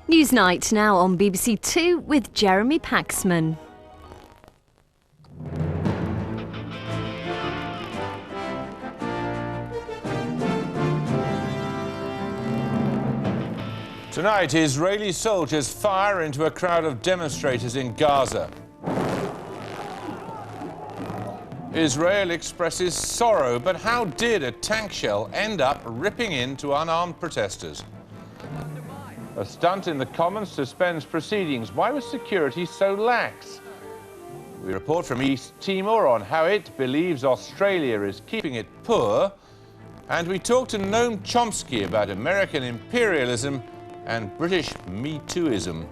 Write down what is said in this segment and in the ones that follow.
Newsnight now on BBC Two with Jeremy Paxman. Tonight, Israeli soldiers fire into a crowd of demonstrators in Gaza. Israel expresses sorrow, but how did a tank shell end up ripping into unarmed protesters? A stunt in the Commons suspends proceedings. Why was security so lax? We report from East Timor on how it believes Australia is keeping it poor. And we talk to Noam Chomsky about American imperialism and British Me Tooism.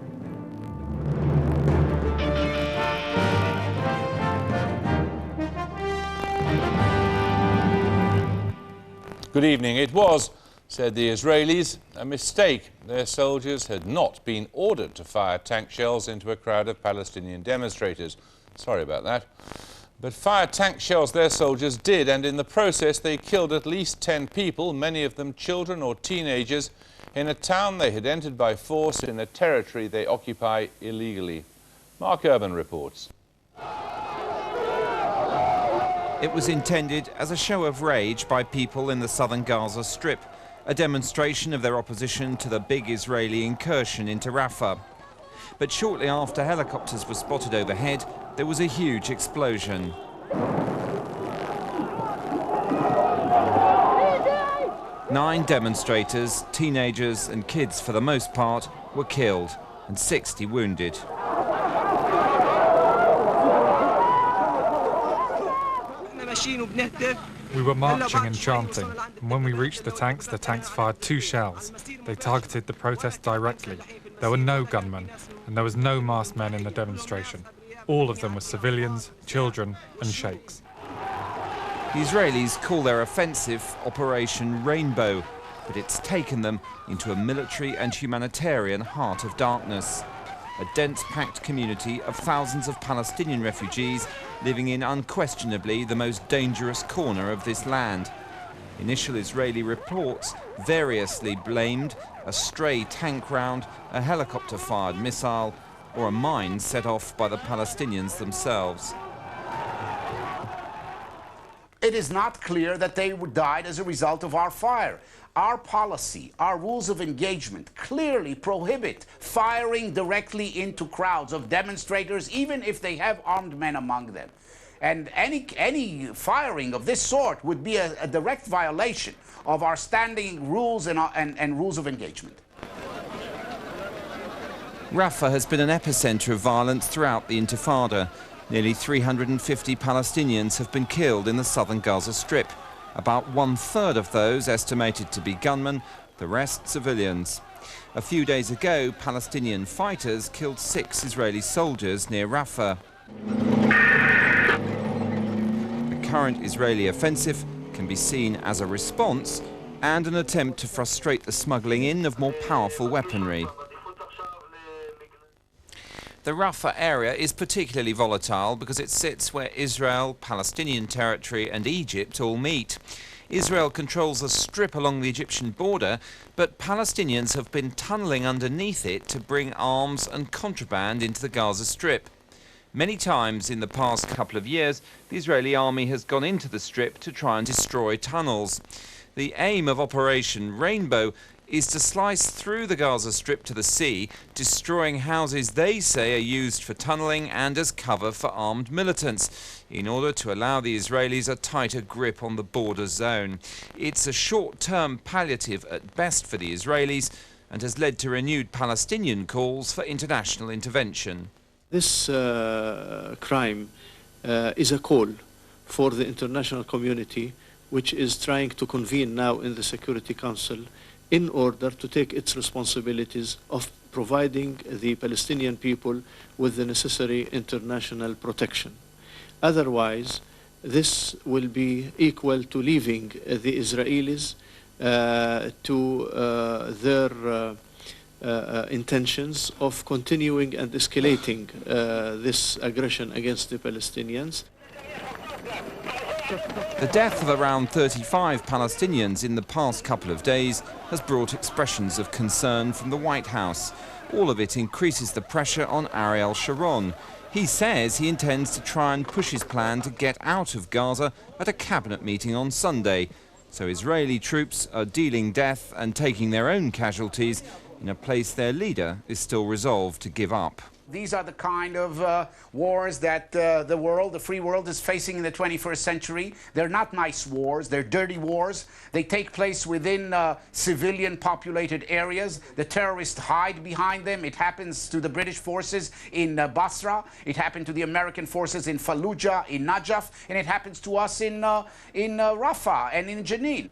Good evening. It was, said the Israelis, a mistake. Their soldiers had not been ordered to fire tank shells into a crowd of Palestinian demonstrators. Sorry about that. But fire tank shells their soldiers did, and in the process they killed at least 10 people, many of them children or teenagers, in a town they had entered by force in a territory they occupy illegally. Mark Urban reports. It was intended as a show of rage by people in the southern Gaza Strip, a demonstration of their opposition to the big Israeli incursion into Rafah. But shortly after helicopters were spotted overhead, there was a huge explosion. Nine demonstrators, teenagers and kids for the most part, were killed and 60 wounded. We were marching and chanting, and when we reached the tanks fired 2 shells. They targeted the protest directly. There were no gunmen, and there was no masked men in the demonstration. All of them were civilians, children and sheikhs. The Israelis call their offensive Operation Rainbow, but it's taken them into a military and humanitarian heart of darkness. A dense-packed community of thousands of Palestinian refugees living in unquestionably the most dangerous corner of this land. Initial Israeli reports variously blamed a stray tank round, a helicopter-fired missile, or a mine set off by the Palestinians themselves. It is not clear that they died as a result of our fire. Our policy, our rules of engagement clearly prohibit firing directly into crowds of demonstrators, even if they have armed men among them. And any firing of this sort would be a direct violation of our standing rules and rules of engagement. Rafah has been an epicenter of violence throughout the Intifada. Nearly 350 Palestinians have been killed in the southern Gaza Strip. About 1/3 of those estimated to be gunmen, the rest civilians. A few days ago, Palestinian fighters killed 6 Israeli soldiers near Rafah. The current Israeli offensive can be seen as a response and an attempt to frustrate the smuggling in of more powerful weaponry. The Rafah area is particularly volatile because it sits where Israel, Palestinian territory and Egypt all meet. Israel controls a strip along the Egyptian border, but Palestinians have been tunnelling underneath it to bring arms and contraband into the Gaza Strip. Many times in the past couple of years, the Israeli army has gone into the strip to try and destroy tunnels. The aim of Operation Rainbow is to slice through the Gaza Strip to the sea, destroying houses they say are used for tunnelling and as cover for armed militants, in order to allow the Israelis a tighter grip on the border zone. It's a short-term palliative at best for the Israelis and has led to renewed Palestinian calls for international intervention. This crime is a call for the international community, which is trying to convene now in the Security Council in order to take its responsibilities of providing the Palestinian people with the necessary international protection. Otherwise, this will be equal to leaving the Israelis to their intentions of continuing and escalating this aggression against the Palestinians. The death of around 35 Palestinians in the past couple of days has brought expressions of concern from the White House. All of it increases the pressure on Ariel Sharon. He says he intends to try and push his plan to get out of Gaza at a cabinet meeting on Sunday. So Israeli troops are dealing death and taking their own casualties in a place their leader is still resolved to give up. These are the kind of wars that the free world is facing in the 21st century. They're not nice wars, they're dirty wars. They take place within civilian populated areas. The terrorists hide behind them. It happens to the British forces in Basra. It happened to the American forces in Fallujah, in Najaf, and it happens to us in Rafah and in Jenin.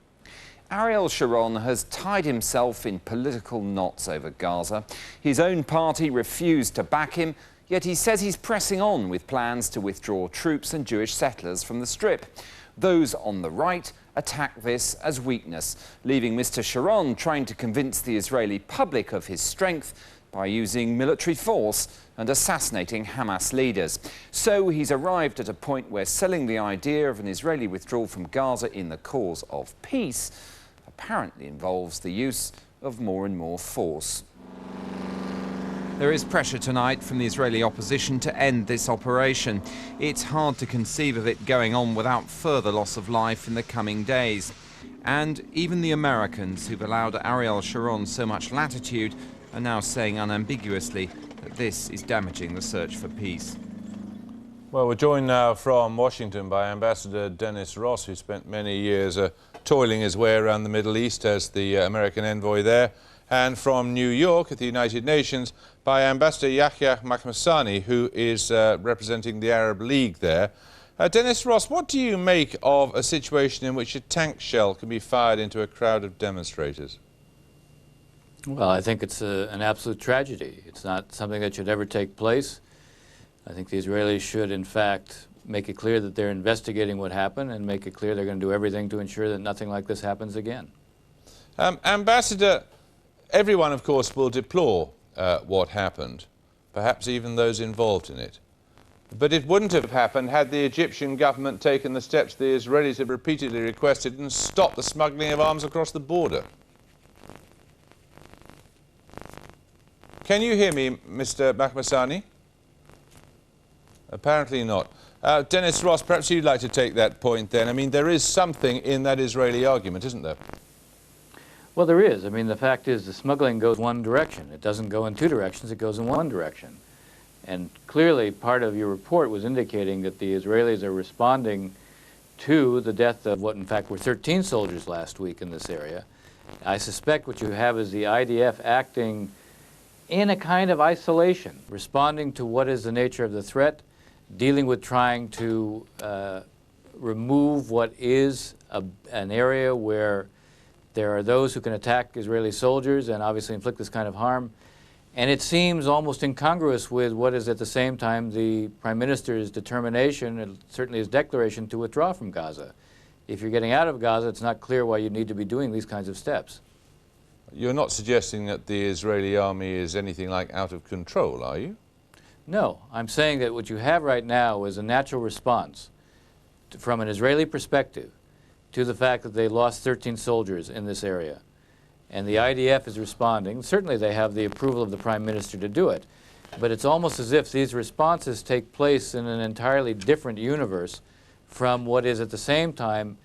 Ariel Sharon has tied himself in political knots over Gaza. His own party refused to back him, yet he says he's pressing on with plans to withdraw troops and Jewish settlers from the Strip. Those on the right attack this as weakness, leaving Mr. Sharon trying to convince the Israeli public of his strength by using military force and assassinating Hamas leaders. So he's arrived at a point where selling the idea of an Israeli withdrawal from Gaza in the cause of peace apparently involves the use of more and more force. There is pressure tonight from the Israeli opposition to end this operation. It's hard to conceive of it going on without further loss of life in the coming days. And even the Americans, who've allowed Ariel Sharon so much latitude, are now saying unambiguously that this is damaging the search for peace. Well, we're joined now from Washington by Ambassador Dennis Ross, who spent many years toiling his way around the Middle East as the American envoy there, and from New York at the United Nations by Ambassador Yahya Makhmassani, who is representing the Arab League there. Dennis Ross, what do you make of a situation in which a tank shell can be fired into a crowd of demonstrators? Well, I think it's an absolute tragedy. It's not something that should ever take place. I think the Israelis should, in fact, make it clear that they're investigating what happened and make it clear they're going to do everything to ensure that nothing like this happens again. Ambassador, everyone, of course, will deplore what happened, perhaps even those involved in it. But it wouldn't have happened had the Egyptian government taken the steps the Israelis have repeatedly requested and stopped the smuggling of arms across the border. Can you hear me, Mr. Makhmassani? Apparently not. Dennis Ross, perhaps you'd like to take that point then. I mean, there is something in that Israeli argument, isn't there? Well, there is. I mean, the fact is the smuggling goes one direction. It doesn't go in two directions, it goes in one direction. And clearly, part of your report was indicating that the Israelis are responding to the death of what, in fact, were 13 soldiers last week in this area. I suspect what you have is the IDF acting in a kind of isolation, responding to what is the nature of the threat, dealing with trying to remove what is an area where there are those who can attack Israeli soldiers and obviously inflict this kind of harm. And it seems almost incongruous with what is at the same time the Prime Minister's determination, and certainly his declaration, to withdraw from Gaza. If you're getting out of Gaza, it's not clear why you need to be doing these kinds of steps. You're not suggesting that the Israeli army is anything like out of control, are you? No, I'm saying that what you have right now is a natural response from an Israeli perspective to the fact that they lost 13 soldiers in this area. And the IDF is responding. Certainly they have the approval of the Prime Minister to do it. But it's almost as if these responses take place in an entirely different universe from what is at the same time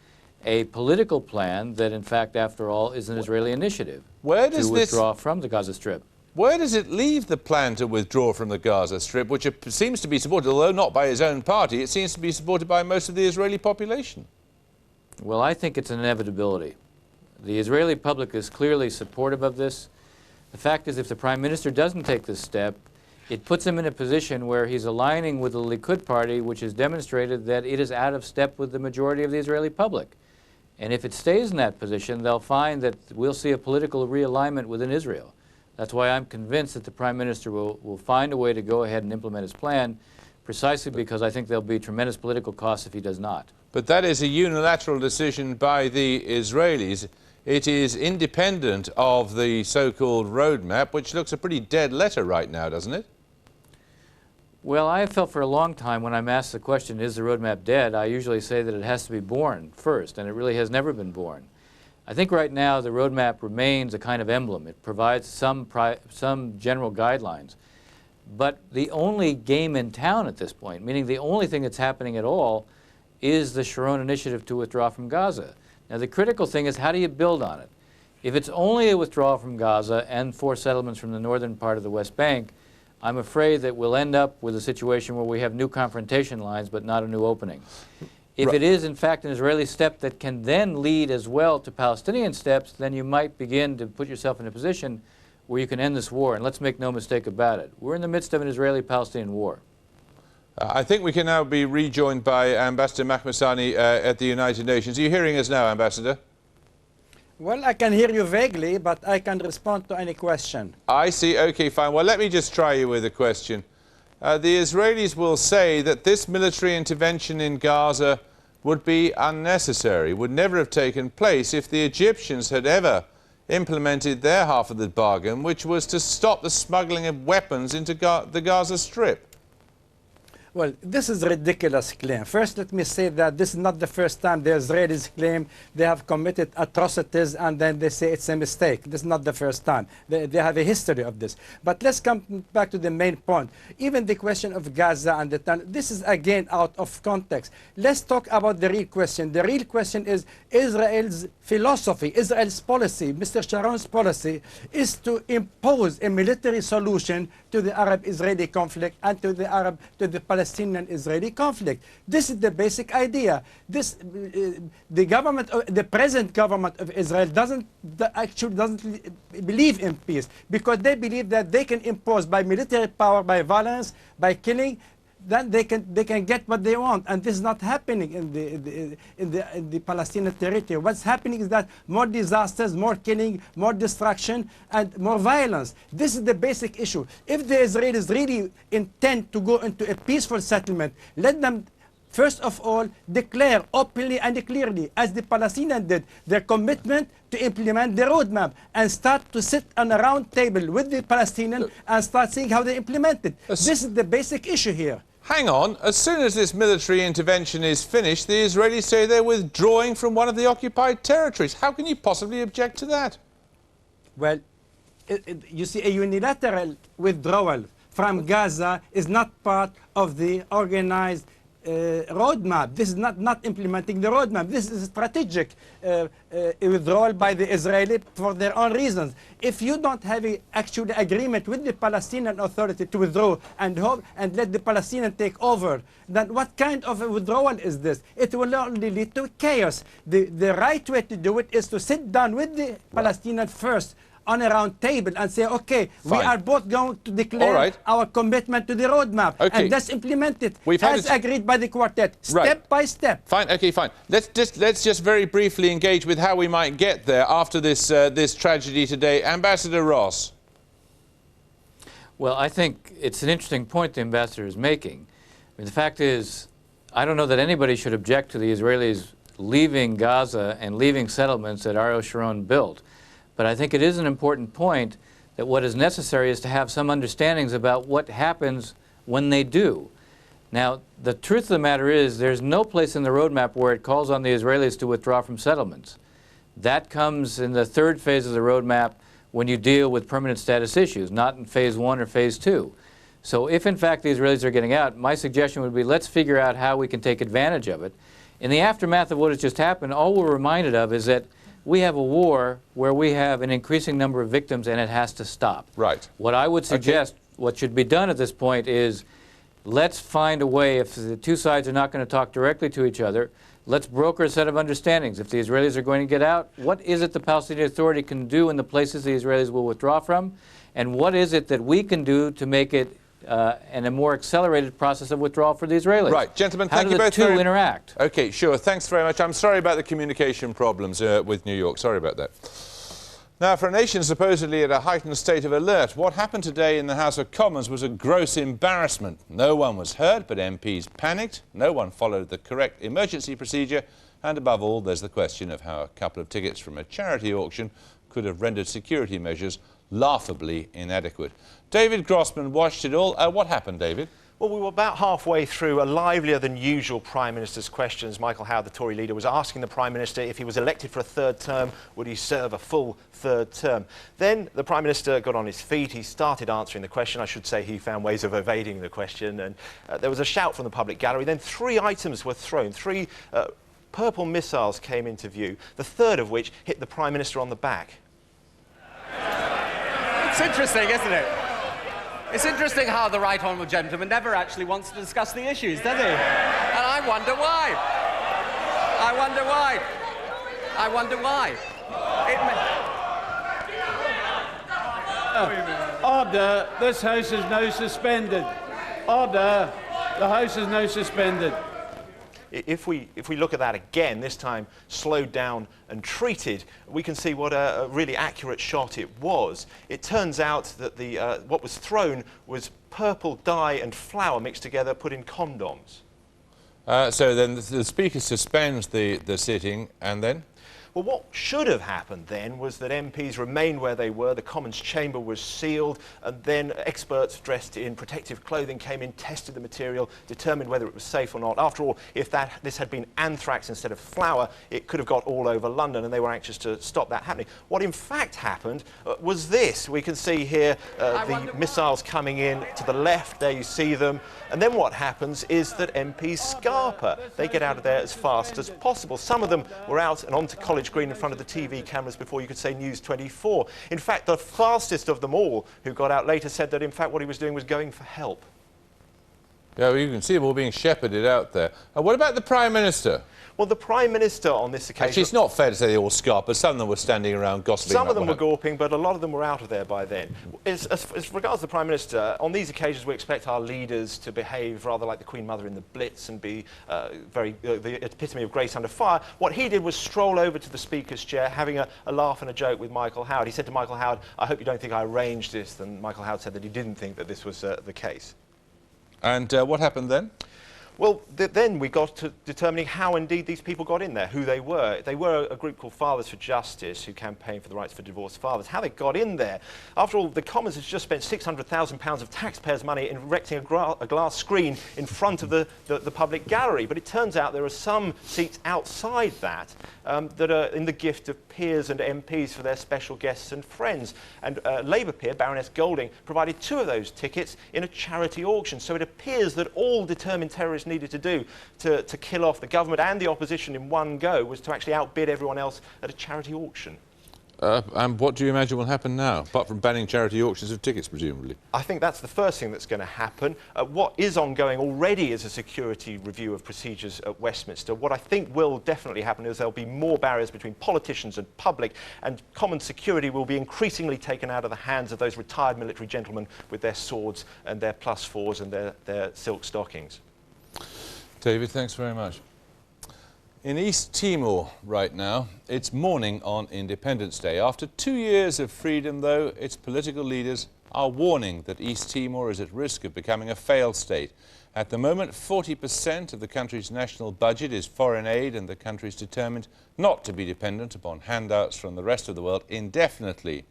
a political plan that, in fact, after all, is an Israeli initiative to withdraw from the Gaza Strip. Where does it leave the plan to withdraw from the Gaza Strip, which seems to be supported, although not by his own party, it seems to be supported by most of the Israeli population? Well, I think it's an inevitability. The Israeli public is clearly supportive of this. The fact is, if the Prime Minister doesn't take this step, it puts him in a position where he's aligning with the Likud party, which has demonstrated that it is out of step with the majority of the Israeli public. And if it stays in that position, they'll find that we'll see a political realignment within Israel. That's why I'm convinced that the Prime Minister will find a way to go ahead and implement his plan, precisely because I think there'll be tremendous political costs if he does not. But that is a unilateral decision by the Israelis. It is independent of the so-called roadmap, which looks a pretty dead letter right now, doesn't it? Well, I have felt for a long time when I'm asked the question, is the roadmap dead, I usually say that it has to be born first, and it really has never been born. I think right now the roadmap remains a kind of emblem. It provides some general guidelines. But the only game in town at this point, meaning the only thing that's happening at all, is the Sharon initiative to withdraw from Gaza. Now the critical thing is, how do you build on it? If it's only a withdrawal from Gaza and forced settlements from the northern part of the West Bank, I'm afraid that we'll end up with a situation where we have new confrontation lines but not a new opening. If it is, in fact, an Israeli step that can then lead as well to Palestinian steps, then you might begin to put yourself in a position where you can end this war. And let's make no mistake about it. We're in the midst of an Israeli-Palestinian war. I think we can now be rejoined by Ambassador Mahmasani at the United Nations. Are you hearing us now, Ambassador? Well, I can hear you vaguely, but I can respond to any question. I see. Okay, fine. Well, let me just try you with a question. The Israelis will say that this military intervention in Gaza would be unnecessary, would never have taken place if the Egyptians had ever implemented their half of the bargain, which was to stop the smuggling of weapons into the Gaza Strip. Well, this is a ridiculous claim. First, let me say that this is not the first time the Israelis claim they have committed atrocities and then they say it's a mistake. This is not the first time. They have a history of this. But let's come back to the main point. Even the question of Gaza and this is again out of context. Let's talk about the real question. The real question is Israel's philosophy, Israel's policy, Mr. Sharon's policy is to impose a military solution to the Arab-Israeli conflict and to the Palestinian-Israeli conflict. This is the basic idea. This, the present government of Israel actually doesn't believe in peace, because they believe that they can impose by military power, by violence, by killing. Then they can get what they want, and this is not happening in the Palestinian territory. What's happening is that more disasters, more killing, more destruction, and more violence. This is the basic issue. If the Israelis really intend to go into a peaceful settlement, let them first of all declare openly and clearly, as the Palestinians did, their commitment to implement the roadmap and start to sit on a round table with the Palestinians and start seeing how they implement it. This is the basic issue here. Hang on. As soon as this military intervention is finished, the Israelis say they're withdrawing from one of the occupied territories. How can you possibly object to that? Well, you see, a unilateral withdrawal from Gaza is not part of the organized roadmap. This is not implementing the roadmap. This is a strategic withdrawal by the Israeli for their own reasons. If you don't have an actual agreement with the Palestinian Authority to withdraw and let the Palestinians take over, then what kind of a withdrawal is this? It will only lead to chaos. The right way to do it is to sit down with the Palestinians first on a round table and say, okay, we are both going to declare our commitment to the roadmap, and let's implement it as agreed by the quartet, step by step. Fine, okay, fine. Let's just very briefly engage with how we might get there after this, this tragedy today. Ambassador Ross. Well, I think it's an interesting point the ambassador is making. I mean, the fact is, I don't know that anybody should object to the Israelis leaving Gaza and leaving settlements that Ariel Sharon built. But I think it is an important point that what is necessary is to have some understandings about what happens when they do. Now, the truth of the matter is there's no place in the roadmap where it calls on the Israelis to withdraw from settlements. That comes in the third phase of the roadmap when you deal with permanent status issues, not in phase 1 or phase 2. So if, in fact, the Israelis are getting out, my suggestion would be let's figure out how we can take advantage of it. In the aftermath of what has just happened, all we're reminded of is that we have a war where we have an increasing number of victims and it has to stop. Right. What I would suggest, what should be done at this point is let's find a way, if the two sides are not going to talk directly to each other, let's broker a set of understandings. If the Israelis are going to get out, what is it the Palestinian Authority can do in the places the Israelis will withdraw from? And what is it that we can do to make it and a more accelerated process of withdrawal for the Israelis? Right, gentlemen, thank you both. How do the two interact? Okay, sure. Thanks very much. I'm sorry about the communication problems with New York. Sorry about that. Now, for a nation supposedly at a heightened state of alert, what happened today in the House of Commons was a gross embarrassment. No one was hurt, but MPs panicked. No one followed the correct emergency procedure. And above all, there's the question of how a couple of tickets from a charity auction could have rendered security measures laughably inadequate. David Grossman watched it all. What happened, David? Well, we were about halfway through a livelier than usual Prime Minister's questions. Michael Howard, the Tory leader, was asking the Prime Minister if he was elected for a third term, would he serve a full third term? Then the Prime Minister got on his feet. He started answering the question. I should say he found ways of evading the question. And there was a shout from the public gallery. Then 3 items were thrown. 3 purple missiles came into view, the third of which hit the Prime Minister on the back. It's interesting, isn't it? It's interesting how the right honourable gentleman never actually wants to discuss the issues, does he? And I wonder why. I wonder why. I wonder why. Order. This House is now suspended. Order. The House is now suspended. If we look at that again, this time slowed down and treated, we can see what a really accurate shot it was. It turns out that what was thrown was purple dye and flour mixed together, put in condoms. So then the Speaker suspends the sitting, and then? Well, what should have happened then was that MPs remained where they were, the Commons chamber was sealed, and then experts dressed in protective clothing came in, tested the material, determined whether it was safe or not. After all, if this had been anthrax instead of flour, it could have got all over London, and they were anxious to stop that happening. What in fact happened was this. We can see here the missiles coming in to the left, there you see them, and then what happens is that MPs scarper. They get out of there as fast as possible. Some of them were out and onto College Green in front of the TV cameras before you could say News 24. In fact, the fastest of them all who got out later said that in fact what he was doing was going for help. Yeah, well, you can see them all being shepherded out there. What about the Prime Minister? Well, the Prime Minister on this occasion... Actually, it's not fair to say they all scarped, but some of them were standing around gossiping. Some of them were gawping, but a lot of them were out of there by then. As regards the Prime Minister, on these occasions we expect our leaders to behave rather like the Queen Mother in the Blitz and be the epitome of grace under fire. What he did was stroll over to the Speaker's chair, having a laugh and a joke with Michael Howard. He said to Michael Howard, "I hope you don't think I arranged this." And Michael Howard said that he didn't think that this was the case. And what happened then? Well, then we got to determining how indeed these people got in there, who they were. They were a group called Fathers4Justice, who campaigned for the rights for divorced fathers. How they got in there. After all, the Commons has just spent £600,000 of taxpayers' money in erecting a glass screen in front of the public gallery. But it turns out there are some seats outside that that are in the gift of peers and MPs for their special guests and friends. And Labour peer, Baroness Golding, provided 2 of those tickets in a charity auction. So it appears that all determined terrorists needed to do to kill off the government and the opposition in one go was to actually outbid everyone else at a charity auction. And what do you imagine will happen now, apart from banning charity auctions of tickets, presumably? I think that's the first thing that's going to happen. What is ongoing already is a security review of procedures at Westminster. What I think will definitely happen is there'll be more barriers between politicians and public, and common security will be increasingly taken out of the hands of those retired military gentlemen with their swords and their +4s and their silk stockings. David, thanks very much. In East Timor right now, it's mourning on Independence Day. After 2 years of freedom, though, its political leaders are warning that East Timor is at risk of becoming a failed state. At the moment, 40% of the country's national budget is foreign aid, and the country is determined not to be dependent upon handouts from the rest of the world indefinitely.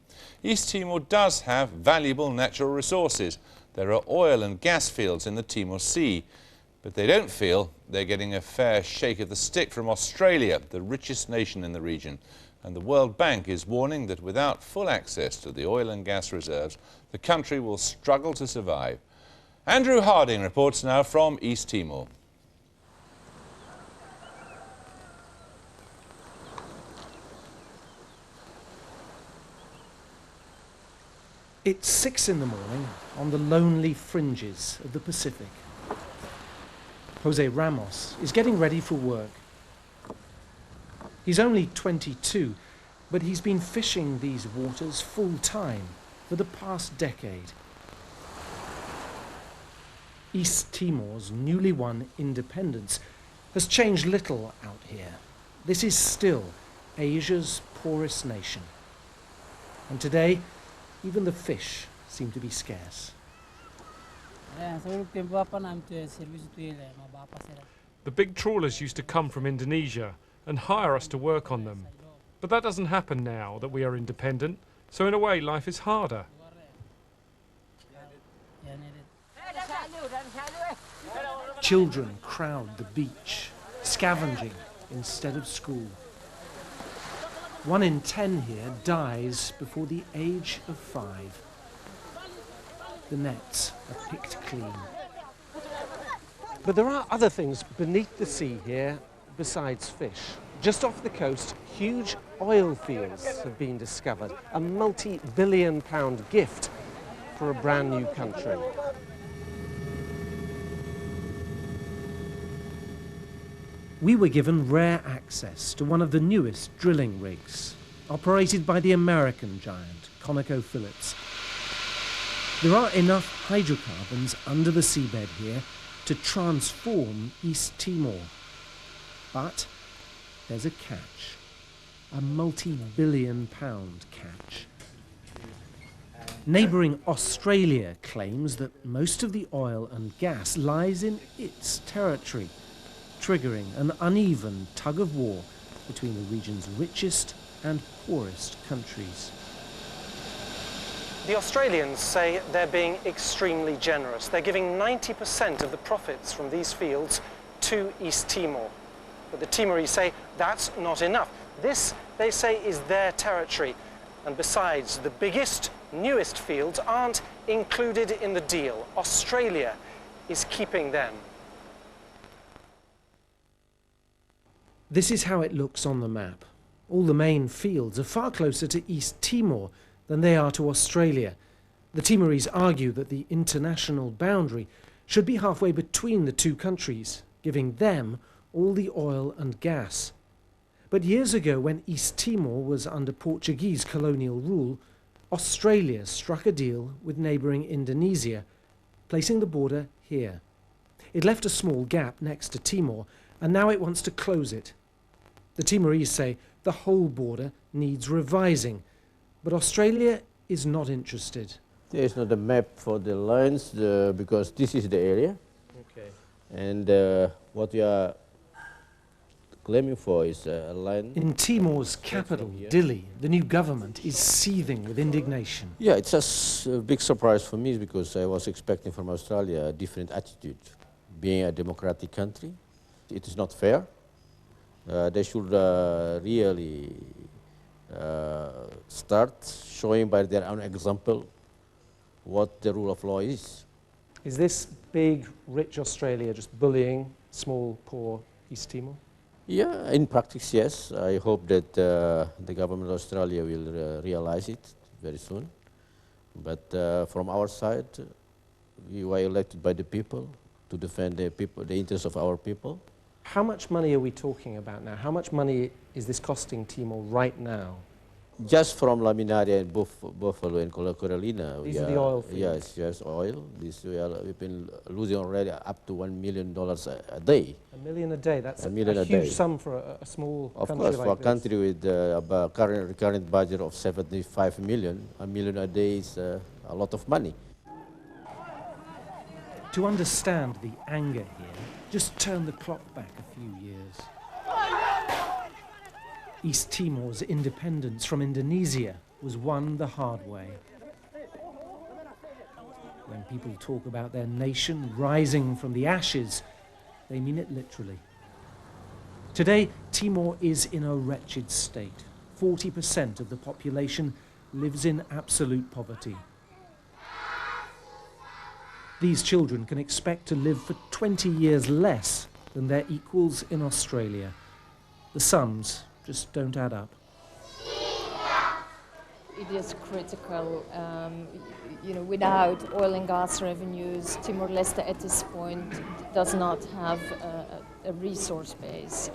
East Timor does have valuable natural resources. There are oil and gas fields in the Timor Sea. But they don't feel they're getting a fair shake of the stick from Australia, the richest nation in the region. And the World Bank is warning that without full access to the oil and gas reserves, the country will struggle to survive. Andrew Harding reports now from East Timor. It's 6 in the morning on the lonely fringes of the Pacific. Jose Ramos is getting ready for work. He's only 22, but he's been fishing these waters full-time for the past decade. East Timor's newly won independence has changed little out here. This is still Asia's poorest nation. And today, even the fish seem to be scarce. The big trawlers used to come from Indonesia and hire us to work on them. But that doesn't happen now that we are independent, so in a way life is harder. Children crowd the beach, scavenging instead of school. 1 in 10 here dies before the age of 5. The nets are picked clean. But there are other things beneath the sea here besides fish. Just off the coast, huge oil fields have been discovered, a multi-billion-pound gift for a brand new country. We were given rare access to one of the newest drilling rigs, operated by the American giant ConocoPhillips. There are enough hydrocarbons under the seabed here to transform East Timor. But there's a catch, a multi-billion-pound catch. Neighbouring Australia claims that most of the oil and gas lies in its territory, triggering an uneven tug-of-war between the region's richest and poorest countries. The Australians say they're being extremely generous. They're giving 90% of the profits from these fields to East Timor. But the Timorese say that's not enough. This, they say, is their territory. And besides, the biggest, newest fields aren't included in the deal. Australia is keeping them. This is how it looks on the map. All the main fields are far closer to East Timor than they are to Australia. The Timorese argue that the international boundary should be halfway between the two countries, giving them all the oil and gas. But years ago, when East Timor was under Portuguese colonial rule, Australia struck a deal with neighbouring Indonesia, placing the border here. It left a small gap next to Timor, and now it wants to close it. The Timorese say the whole border needs revising, but Australia is not interested. There is not a map for the lines because this is the area. Okay. And what we are claiming for is a line. In Timor's capital, Dili, the new government is seething with indignation. Yeah, it's a big surprise for me because I was expecting from Australia a different attitude. Being a democratic country, it is not fair. They should really start showing by their own example what the rule of law is. Is this big, rich Australia just bullying small, poor East Timor? Yeah, in practice, yes. I hope that the government of Australia will realize it very soon. But from our side, we were elected by the people to defend the interests of our people. How much money are we talking about now? How much money is this costing Timor right now? Just from Laminaria and Buffalo and Coralina. These are the oil fields? Yes, yes, oil. We've been losing already up to $1 million a day. $1 million a day? That's a huge sum for a small country like this. Of course, for a country with a current budget of 75 million, $1 million a day is a lot of money. To understand the anger here, just turn the clock back a few years. East Timor's independence from Indonesia was won the hard way. When people talk about their nation rising from the ashes, they mean it literally. Today, Timor is in a wretched state. 40% of the population lives in absolute poverty. These children can expect to live for 20 years less than their equals in Australia. The sums just don't add up. It is critical. Without oil and gas revenues, Timor-Leste at this point does not have a resource base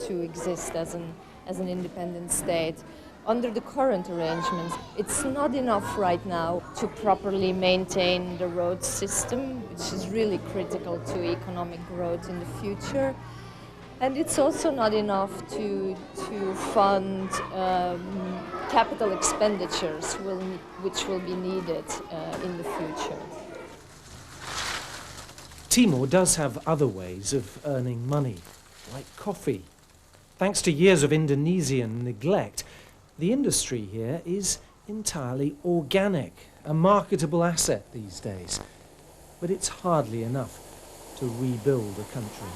to exist as an independent state. Under the current arrangements, it's not enough right now to properly maintain the road system, which is really critical to economic growth in the future. And it's also not enough to fund capital expenditures which will be needed in the future. Timor does have other ways of earning money, like coffee. Thanks to years of Indonesian neglect, the industry here is entirely organic, a marketable asset these days. But it's hardly enough. to rebuild a country.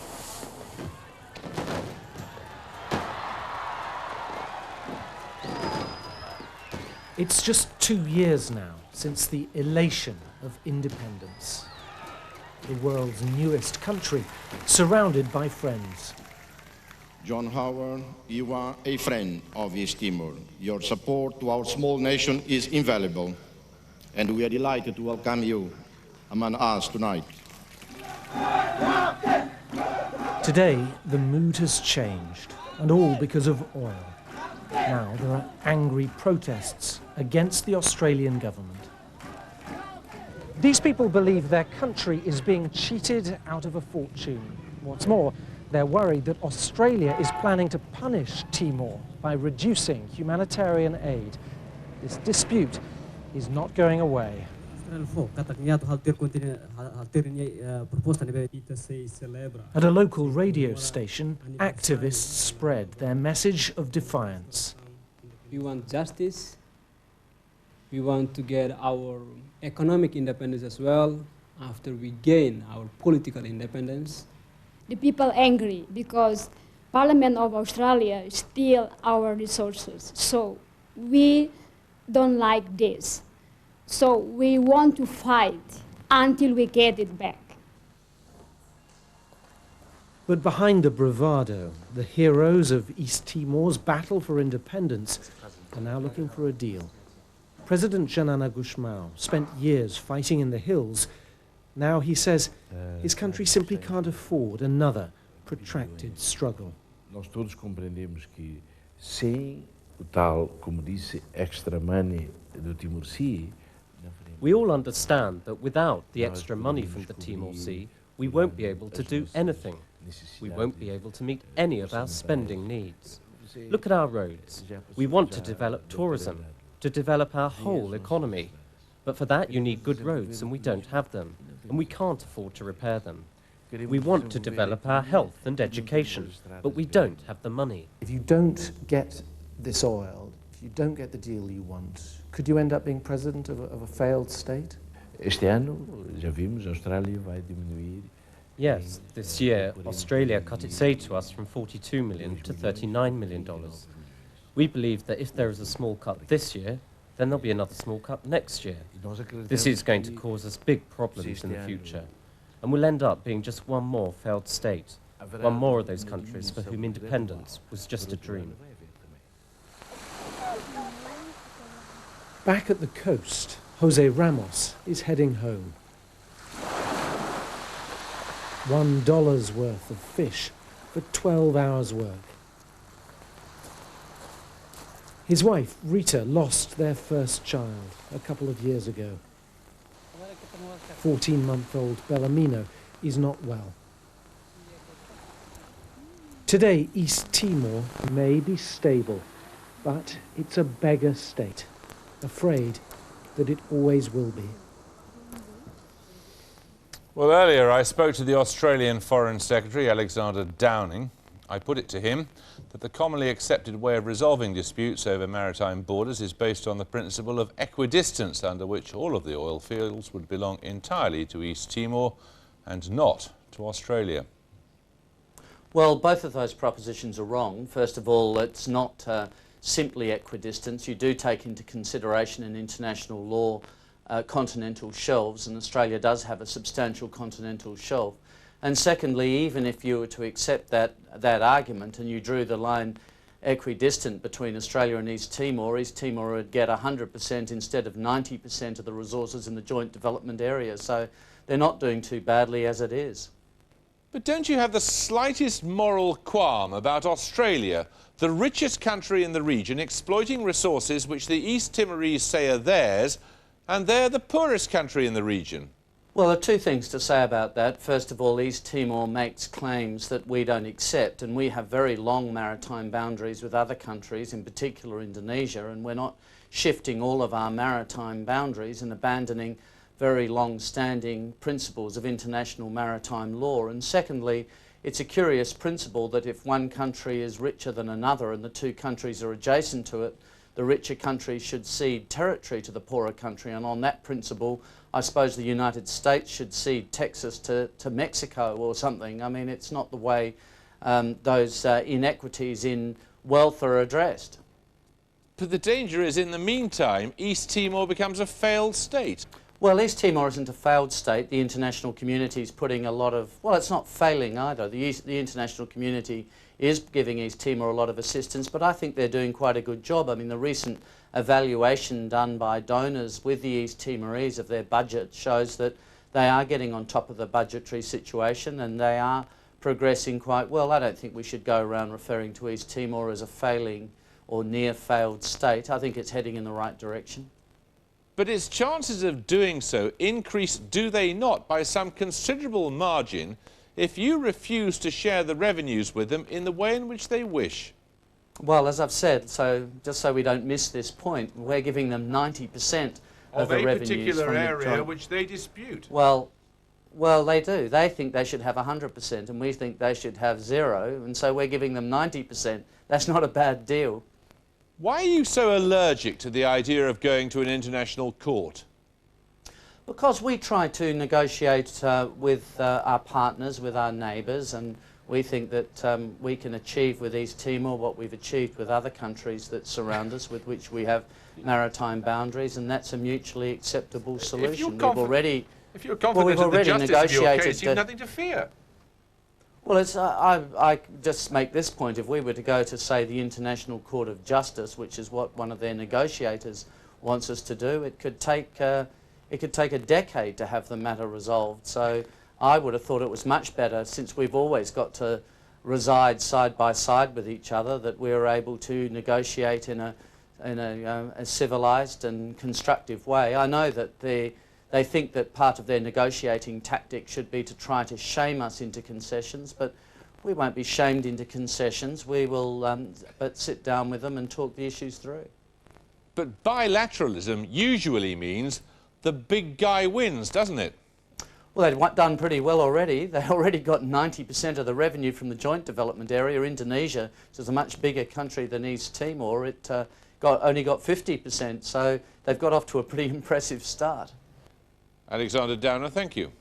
It's just 2 years now since the elation of independence. The world's newest country, surrounded by friends. John Howard, you are a friend of East Timor. Your support to our small nation is invaluable, and we are delighted to welcome you among us tonight. Today, the mood has changed, and all because of oil. Now there are angry protests against the Australian government. These people believe their country is being cheated out of a fortune. What's more, they're worried that Australia is planning to punish Timor by reducing humanitarian aid. This dispute is not going away. At a local radio station, activists spread their message of defiance. We want justice. We want to get our economic independence as well after we gain our political independence. The people angry because Parliament of Australia steal our resources. So we don't like this. So we want to fight until we get it back. But behind the bravado, the heroes of East Timor's battle for independence are now looking for a deal. President Janana Gusmao spent years fighting in the hills. Now he says his country simply can't afford another protracted struggle. Nós todos compreendemos que sem o tal, como disse, extra money do Timor Sea. We all understand that without the extra money from the Timor Sea, we won't be able to do anything. We won't be able to meet any of our spending needs. Look at our roads. We want to develop tourism, to develop our whole economy. But for that you need good roads, and we don't have them, and we can't afford to repair them. We want to develop our health and education, but we don't have the money. If you don't get this oil, if you don't get the deal you want, could you end up being president of a failed state? Este ano, já vimos, a Austrália vai diminuir. Yes, this year, Australia cut its aid to us from $42 million to $39 million. We believe that if there is a small cut this year, then there'll be another small cut next year. This is going to cause us big problems in the future. And we'll end up being just one more failed state, one more of those countries for whom independence was just a dream. Back at the coast, Jose Ramos is heading home. $1 worth of fish for 12 hours' work. His wife, Rita, lost their first child a couple of years ago. 14-month-old Bellarmino is not well. Today, East Timor may be stable, but it's a beggar state, afraid that it always will be. Well, earlier I spoke to the Australian Foreign Secretary, Alexander Downing. I put it to him that the commonly accepted way of resolving disputes over maritime borders is based on the principle of equidistance, under which all of the oil fields would belong entirely to East Timor and not to Australia. Well, both of those propositions are wrong. First of all, it's not simply equidistance. You do take into consideration in international law continental shelves, and Australia does have a substantial continental shelf. And secondly, even if you were to accept that argument and you drew the line equidistant between Australia and East Timor would get 100% instead of 90% of the resources in the joint development area. So they're not doing too badly as it is. But don't you have the slightest moral qualm about Australia, the richest country in the region, exploiting resources which the East Timorese say are theirs, and they're the poorest country in the region? Well, there are two things to say about that. First of all, East Timor makes claims that we don't accept, and we have very long maritime boundaries with other countries, in particular Indonesia, and we're not shifting all of our maritime boundaries and abandoning very long-standing principles of international maritime law. And secondly, it's a curious principle that if one country is richer than another and the two countries are adjacent to it, the richer country should cede territory to the poorer country, and on that principle, I suppose the United States should cede Texas to Mexico or something. I mean, it's not the way those inequities in wealth are addressed. But the danger is, in the meantime, East Timor becomes a failed state. Well, East Timor isn't a failed state. The international community is putting a lot of... Well, it's not failing either. The international community is giving East Timor a lot of assistance, but I think they're doing quite a good job. I mean, the recent evaluation done by donors with the East Timorese of their budget shows that they are getting on top of the budgetary situation and they are progressing quite well. I don't think we should go around referring to East Timor as a failing or near-failed state. I think it's heading in the right direction. But its chances of doing so increase, do they not, by some considerable margin if you refuse to share the revenues with them in the way in which they wish? Well, as I've said, so just so we don't miss this point, we're giving them 90% of the revenues from the particular area which they dispute. Well, they do. They think they should have 100% and we think they should have 0, and so we're giving them 90%. That's not a bad deal. Why are you so allergic to the idea of going to an international court? Because we try to negotiate with our partners, with our neighbours, and we think that we can achieve with East Timor what we've achieved with other countries that surround us, with which we have maritime boundaries, and that's a mutually acceptable solution. If you're confident we've in the already justice of your negotiated case, you've nothing to fear. Well, it's, I just make this point. If we were to go to, say, the International Court of Justice, which is what one of their negotiators wants us to do, it could take a decade to have the matter resolved. So I would have thought it was much better, since we've always got to reside side by side with each other, that we were able to negotiate in a civilised and constructive way. I know that they think that part of their negotiating tactic should be to try to shame us into concessions, but we won't be shamed into concessions. We will but sit down with them and talk the issues through. But bilateralism usually means the big guy wins, doesn't it? Well, they've done pretty well already. They've already got 90% of the revenue from the joint development area. Indonesia, which is a much bigger country than East Timor, it only got 50%, so they've got off to a pretty impressive start. Alexander Downer, thank you.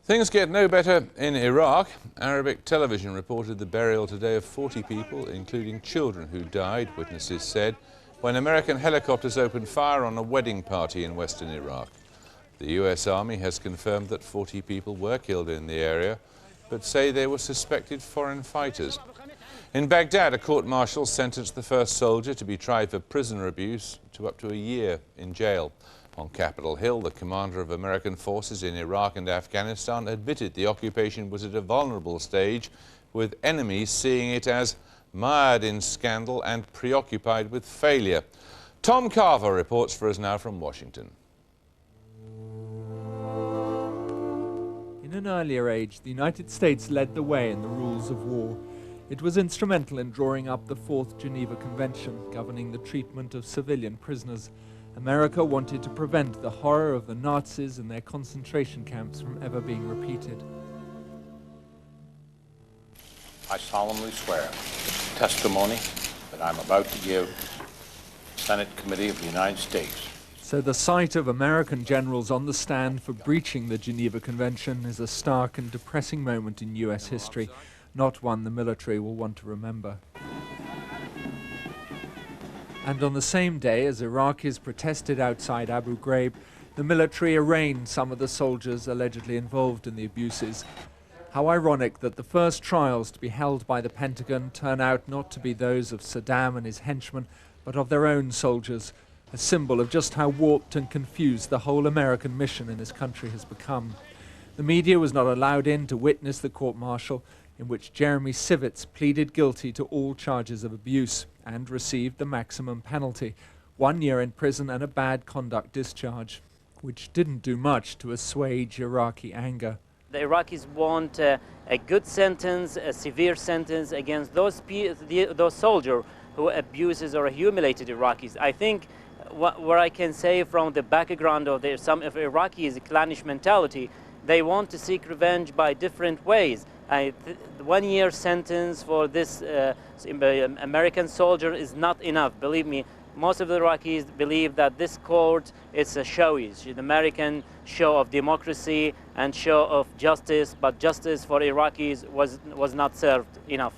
Things get no better in Iraq. Arabic television reported the burial today of 40 people, including children who died, witnesses said, when American helicopters opened fire on a wedding party in western Iraq. The US Army has confirmed that 40 people were killed in the area, but say they were suspected foreign fighters. In Baghdad, a court-martial sentenced the first soldier to be tried for prisoner abuse to up to a year in jail. On Capitol Hill, the commander of American forces in Iraq and Afghanistan admitted the occupation was at a vulnerable stage, with enemies seeing it as mired in scandal and preoccupied with failure. Tom Carver reports for us now from Washington. In an earlier age, the United States led the way in the rules of war. It was instrumental in drawing up the Fourth Geneva Convention, governing the treatment of civilian prisoners. America wanted to prevent the horror of the Nazis and their concentration camps from ever being repeated. I solemnly swear testimony that I'm about to give Senate Committee of the United States. So the sight of American generals on the stand for breaching the Geneva Convention is a stark and depressing moment in US history, not one the military will want to remember. And on the same day, as Iraqis protested outside Abu Ghraib, the military arraigned some of the soldiers allegedly involved in the abuses. How ironic that the first trials to be held by the Pentagon turn out not to be those of Saddam and his henchmen, but of their own soldiers, a symbol of just how warped and confused the whole American mission in this country has become. The media was not allowed in to witness the court-martial, in which Jeremy Sivitz pleaded guilty to all charges of abuse and received the maximum penalty, 1 year in prison and a bad conduct discharge, which didn't do much to assuage Iraqi anger. The Iraqis want a good sentence, a severe sentence against those soldiers who abuses or humiliated Iraqis. I think what I can say from the background of some of Iraqis' clannish mentality, they want to seek revenge by different ways. The 1-year sentence for this American soldier is not enough. Believe me, most of the Iraqis believe that this court is a showy, it's an American show of democracy and show of justice, but justice for Iraqis was not served enough.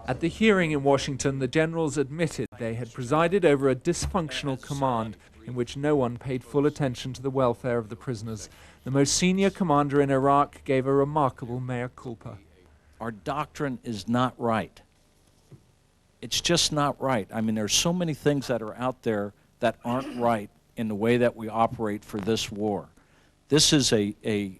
At the hearing in Washington, the generals admitted they had presided over a dysfunctional command in which no one paid full attention to the welfare of the prisoners. The most senior commander in Iraq gave a remarkable mea culpa. Our doctrine is not right. It's just not right. I mean, there's so many things that are out there that aren't right in the way that we operate for this war. This is a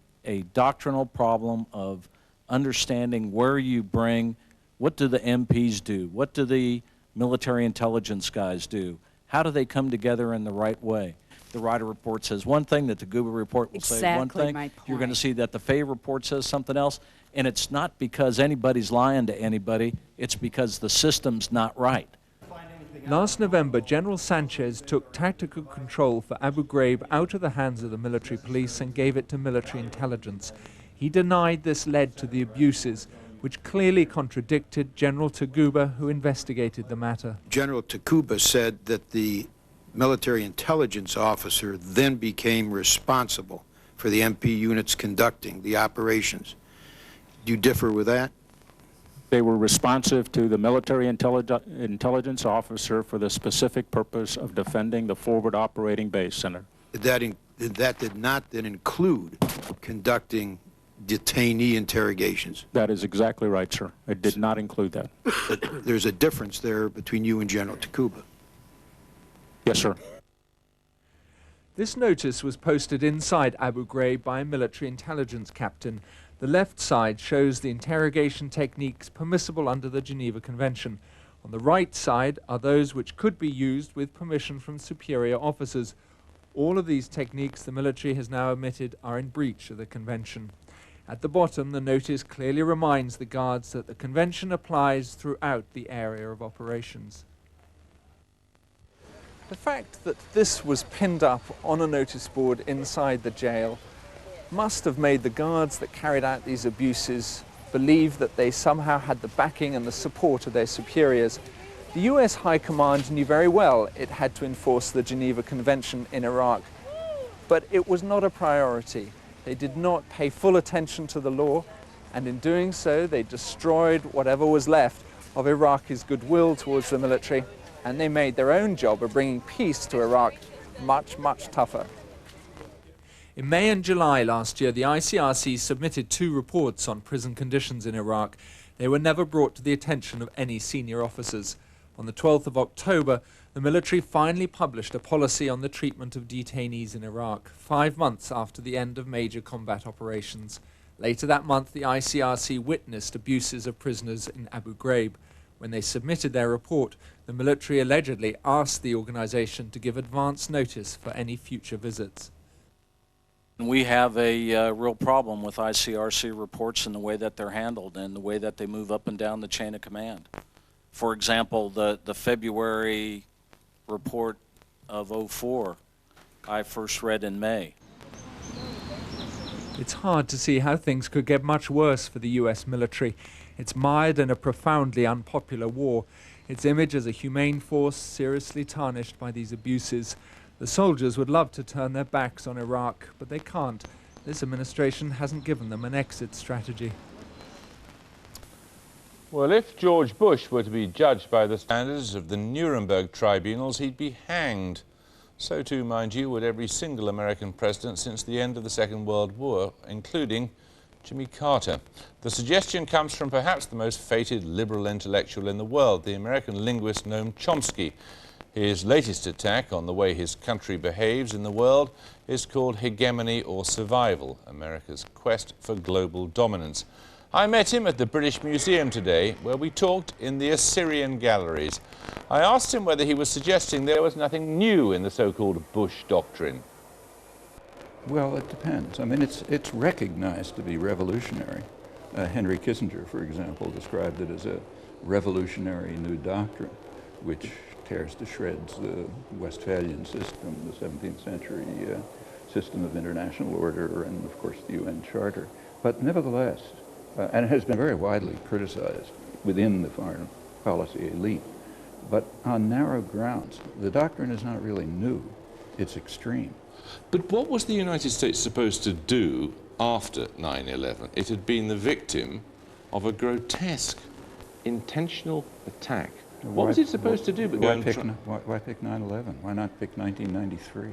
doctrinal problem of understanding where you bring, what do the MPs do? What do the military intelligence guys do? How do they come together in the right way? The Ryder report says one thing, that the Guba report will say one thing. You're going to see that the Fay report says something else. And it's not because anybody's lying to anybody, it's because the system's not right. Last November, General Sanchez took tactical control for Abu Ghraib out of the hands of the military police and gave it to military intelligence. He denied this led to the abuses, which clearly contradicted General Taguba, who investigated the matter. General Taguba said that the military intelligence officer then became responsible for the MP units conducting the operations. Do you differ with that? They were responsive to the military intelligence officer for the specific purpose of defending the forward operating base center. That did not then include conducting detainee interrogations. That is exactly right, sir. It did not include that. But there's a difference there between you and General Taguba. Yes, sir. This notice was posted inside Abu Ghraib by a military intelligence captain. The left side shows the interrogation techniques permissible under the Geneva Convention. On the right side are those which could be used with permission from superior officers. All of these techniques the military has now admitted are in breach of the Convention. At the bottom, the notice clearly reminds the guards that the Convention applies throughout the area of operations. The fact that this was pinned up on a notice board inside the jail must have made the guards that carried out these abuses believe that they somehow had the backing and the support of their superiors. The US High Command knew very well it had to enforce the Geneva Convention in Iraq, but it was not a priority. They did not pay full attention to the law, and in doing so they destroyed whatever was left of Iraqis' goodwill towards the military, and they made their own job of bringing peace to Iraq much, much tougher. In May and July last year, the ICRC submitted 2 reports on prison conditions in Iraq. They were never brought to the attention of any senior officers. On the 12th of October, the military finally published a policy on the treatment of detainees in Iraq, 5 months after the end of major combat operations. Later that month, the ICRC witnessed abuses of prisoners in Abu Ghraib. When they submitted their report, the military allegedly asked the organization to give advance notice for any future visits. We have a real problem with ICRC reports and the way that they're handled and the way that they move up and down the chain of command. For example, the February report of 04, I first read in May. It's hard to see how things could get much worse for the US military. It's mired in a profoundly unpopular war. Its image as a humane force seriously tarnished by these abuses. The soldiers would love to turn their backs on Iraq, but they can't. This administration hasn't given them an exit strategy. Well, if George Bush were to be judged by the standards of the Nuremberg tribunals, he'd be hanged. So too, mind you, would every single American president since the end of the Second World War, including Jimmy Carter. The suggestion comes from perhaps the most fated liberal intellectual in the world, the American linguist Noam Chomsky. His latest attack on the way his country behaves in the world is called Hegemony or Survival, America's quest for global dominance. I met him at the British Museum today, where we talked in the Assyrian galleries. I asked him whether he was suggesting there was nothing new in the so-called Bush doctrine. Well, it depends. I mean, it's recognized to be revolutionary. Henry Kissinger, for example, described it as a revolutionary new doctrine, which tears to shreds the Westphalian system, the 17th century system of international order, and of course the UN Charter. But nevertheless, and it has been very widely criticized within the foreign policy elite. But on narrow grounds, the doctrine is not really new, it's extreme. But what was the United States supposed to do after 9/11? It had been the victim of a grotesque, intentional attack. What was it supposed to do but go and why pick 9/11? Why not pick 1993?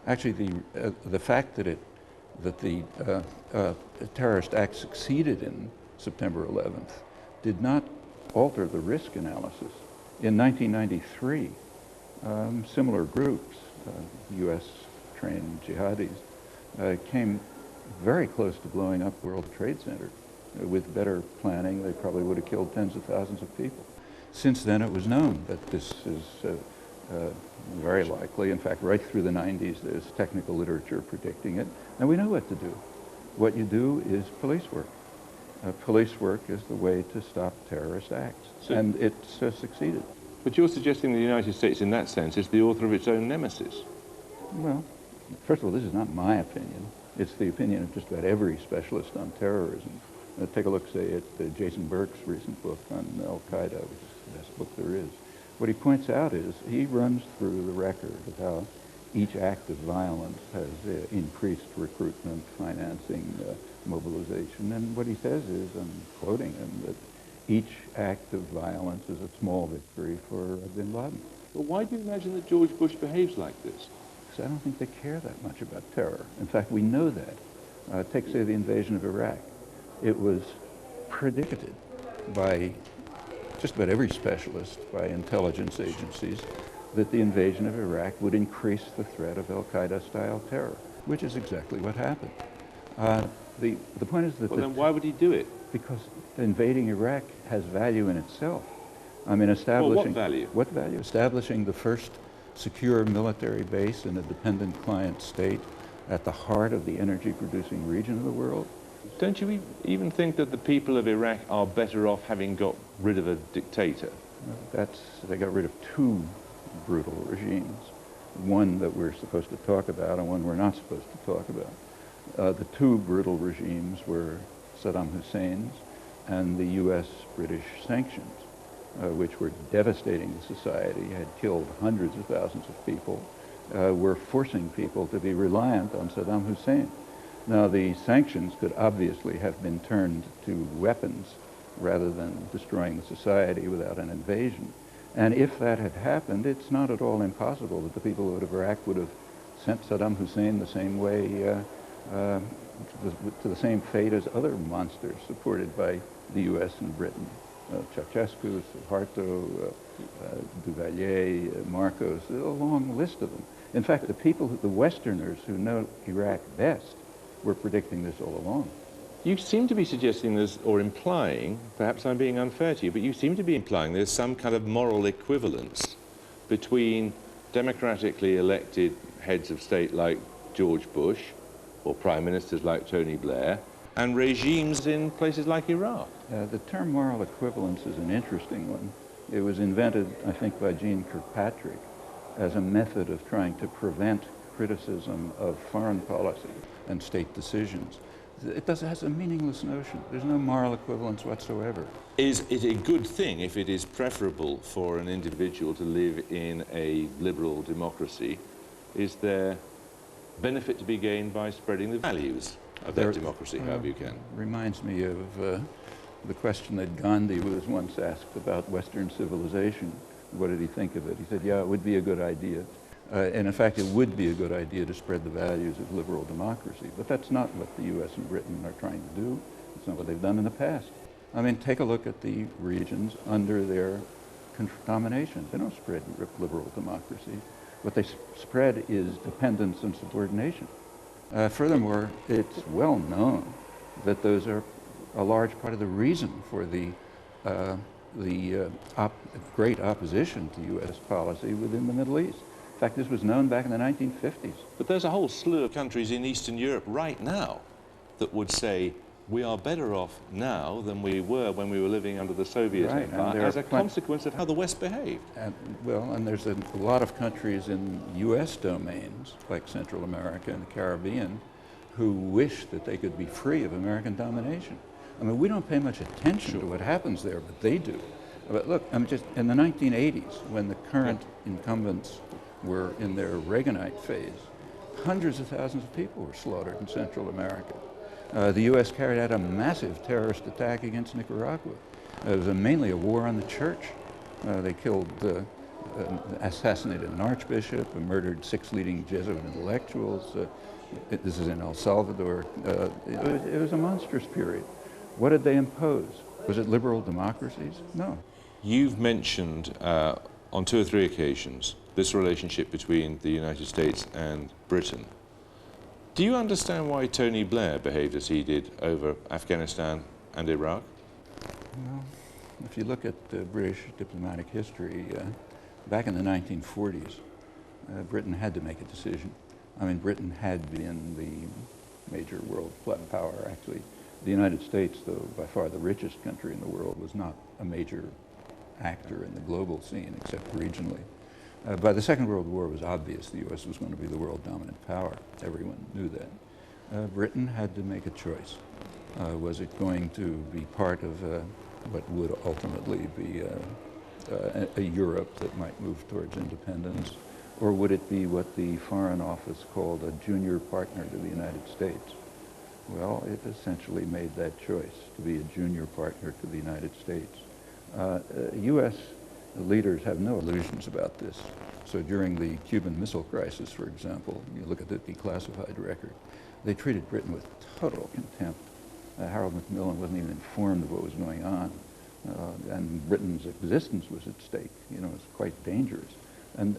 Actually, the fact that the terrorist act succeeded in September 11th did not alter the risk analysis. In 1993, similar groups, U.S.-trained jihadis, came very close to blowing up World Trade Center. With better planning, they probably would have killed tens of thousands of people. Since then, it was known that this is very likely. In fact, right through the 90s, there's technical literature predicting it. And we know what to do. What you do is police work. Police work is the way to stop terrorist acts. And it's succeeded. But you're suggesting the United States, in that sense, is the author of its own nemesis. Well, first of all, this is not my opinion. It's the opinion of just about every specialist on terrorism. Take a look, say, at Jason Burke's recent book on Al-Qaeda, which is the best book there is. What he points out is he runs through the record of how each act of violence has increased recruitment, financing, mobilization. And what he says is, I'm quoting him, that each act of violence is a small victory for bin Laden. But why do you imagine that George Bush behaves like this? Because I don't think they care that much about terror. In fact, we know that. Take, say, the invasion of Iraq. It was predicted by just about every specialist, by intelligence agencies, that the invasion of Iraq would increase the threat of al-Qaeda-style terror, which is exactly what happened. The point is that... Well, then why would he do it? Because invading Iraq has value in itself. I mean, establishing... Well, what value? What value? Establishing the first secure military base in a dependent client state at the heart of the energy-producing region of the world. Don't you even think that the people of Iraq are better off having got rid of a dictator? They got rid of two brutal regimes, one that we're supposed to talk about and one we're not supposed to talk about. The two brutal regimes were Saddam Hussein's and the U.S.-British sanctions, which were devastating to society, had killed hundreds of thousands of people, were forcing people to be reliant on Saddam Hussein. Now, the sanctions could obviously have been turned to weapons rather than destroying the society without an invasion. And if that had happened, it's not at all impossible that the people of Iraq would have sent Saddam Hussein the same way, to the same fate as other monsters supported by the U.S. and Britain. Ceausescu, Suharto, Duvalier, Marcos, a long list of them. In fact, the Westerners who know Iraq best were predicting this all along. You seem to be suggesting this, or implying, perhaps I'm being unfair to you, but you seem to be implying there's some kind of moral equivalence between democratically elected heads of state like George Bush, or prime ministers like Tony Blair, and regimes in places like Iraq. The term moral equivalence is an interesting one. It was invented, I think, by Jeane Kirkpatrick as a method of trying to prevent criticism of foreign policy and state decisions. It has a meaningless notion. There's no moral equivalence whatsoever. Is it a good thing if it is preferable for an individual to live in a liberal democracy? Is there benefit to be gained by spreading the values of that democracy, however you can? Reminds me of the question that Gandhi was once asked about Western civilization. What did he think of it? He said, yeah, it would be a good idea. And in fact, it would be a good idea to spread the values of liberal democracy. But that's not what the U.S. and Britain are trying to do. It's not what they've done in the past. I mean, take a look at the regions under their domination. They don't spread liberal democracy. What they spread is dependence and subordination. Furthermore, it's well known that those are a large part of the reason for the great opposition to U.S. policy within the Middle East. In fact, this was known back in the 1950s. But there's a whole slew of countries in Eastern Europe right now that would say we are better off now than we were when we were living under the Soviet Empire as a consequence of how the West behaved. And there's a lot of countries in U.S. domains, like Central America and the Caribbean, who wish that they could be free of American domination. I mean, we don't pay much attention to what happens there, but they do. But look, I'm just in the 1980s, when the current incumbents were in their Reaganite phase, hundreds of thousands of people were slaughtered in Central America. The U.S. carried out a massive terrorist attack against Nicaragua. It was mainly a war on the church. They killed, assassinated an archbishop, murdered 6 leading Jesuit intellectuals. This is in El Salvador. It was a monstrous period. What did they impose? Was it liberal democracies? No. You've mentioned on 2 or 3 occasions this relationship between the United States and Britain. Do you understand why Tony Blair behaved as he did over Afghanistan and Iraq? Well, if you look at British diplomatic history, back in the 1940s, Britain had to make a decision. I mean, Britain had been the major world power, actually. The United States, though by far the richest country in the world, was not a major actor in the global scene, except regionally. By the Second World War, it was obvious the U.S. was going to be the world dominant power. Everyone knew that. Britain had to make a choice. Was it going to be part of what would ultimately be a Europe that might move towards independence, or would it be what the Foreign Office called a junior partner to the United States? Well, it essentially made that choice, to be a junior partner to the United States. U.S. leaders have no illusions about this. So during the Cuban Missile Crisis, for example, you look at the declassified record, they treated Britain with total contempt. Harold Macmillan wasn't even informed of what was going on. And Britain's existence was at stake. You know, it's quite dangerous. And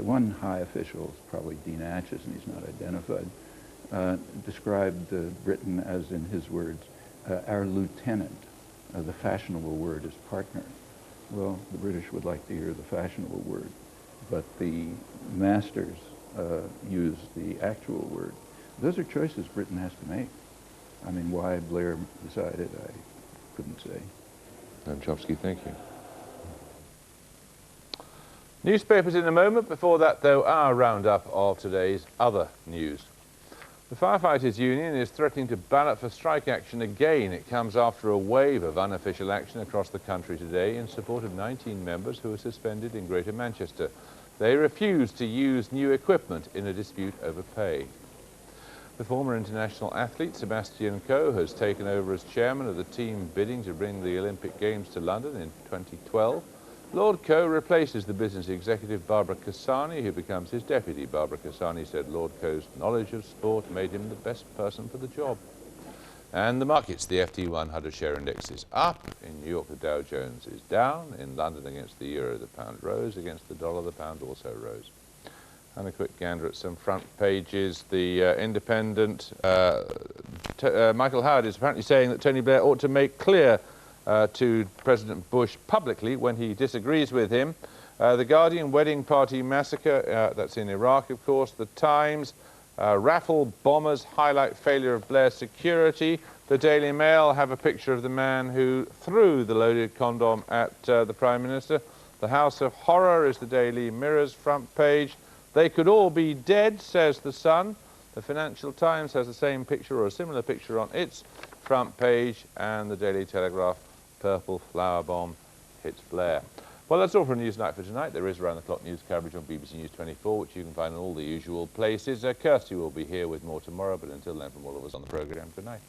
one high official, probably Dean Acheson, and he's not identified, described Britain as, in his words, our lieutenant. The fashionable word is partner. Well, the British would like to hear the fashionable word, but the masters use the actual word. Those are choices Britain has to make. I mean, why Blair decided, I couldn't say. Noam Chomsky, thank you. Newspapers in a moment. Before that, though, our roundup of today's other news. The Firefighters Union is threatening to ballot for strike action again. It comes after a wave of unofficial action across the country today in support of 19 members who are suspended in Greater Manchester. They refuse to use new equipment in a dispute over pay. The former international athlete Sebastian Coe has taken over as chairman of the team bidding to bring the Olympic Games to London in 2012. Lord Coe replaces the business executive Barbara Cassani, who becomes his deputy. Barbara Cassani said Lord Coe's knowledge of sport made him the best person for the job. And the markets, the FT 100 share index is up. In New York, the Dow Jones is down. In London, against the euro, the pound rose. Against the dollar, the pound also rose. And a quick gander at some front pages. The Independent, Michael Howard is apparently saying that Tony Blair ought to make clear to President Bush publicly when he disagrees with him. The Guardian, wedding party massacre, that's in Iraq, of course. The Times, raffle bombers highlight failure of Blair's security. The Daily Mail have a picture of the man who threw the loaded condom at the Prime Minister. The House of Horror is the Daily Mirror's front page. They could all be dead, says The Sun. The Financial Times has the same picture or a similar picture on its front page. And the Daily Telegraph, purple flower bomb hits Blair. Well, that's all from Newsnight for tonight. There is round-the-clock news coverage on BBC News 24, which you can find in all the usual places. Kirsty will be here with more tomorrow, but until then, from all of us on the programme, good night.